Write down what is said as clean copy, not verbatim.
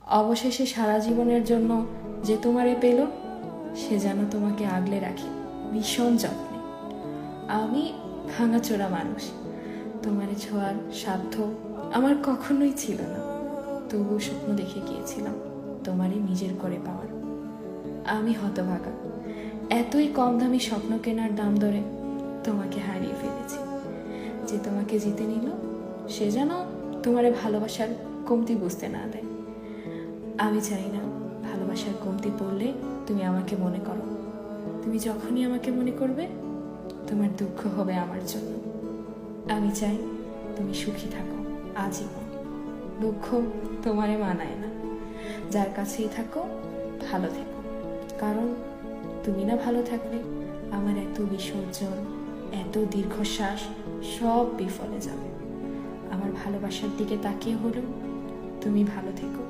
অবশেষে সারা জীবনের জন্য যে তোমারে পেল, সে যেন তোমাকে আগলে রাখে ভীষণ যত্নে। আমি ভাঙাচোরা মানুষ, তোমারে ছোঁয়ার সাধ্য আমার কখনোই ছিল না, তবুও স্বপ্ন দেখে গিয়েছিলাম তোমারে নিজের করে পাওয়ার। আমি হতভাগা, এতই কম দামি স্বপ্ন কেনার দাম ধরে তোমাকে হারিয়ে ফেলেছি। যে তোমাকে জিতে নিল, সে যেন তোমারে ভালোবাসার কমতি বুঝতে না দেয়। আমি চাই না ভালোবাসার কমতি পড়লে তুমি আমাকে মনে করো। তুমি যখনই আমাকে মনে করবে, তোমার দুঃখ হবে আমার জন্য। আমি চাই তুমি সুখী থাকো আজীবন। দুঃখ তোমারে মানায় না। যার কাছেই থাকো ভালো থেকো, কারণ তুমি না ভালো থাকলে আমার এত বিসর্জন, এত দীর্ঘশ্বাস সব বিফলে যাবে। আমার ভালোবাসার দিকে তাকিয়ে হলেও তুমি ভালো থেকো।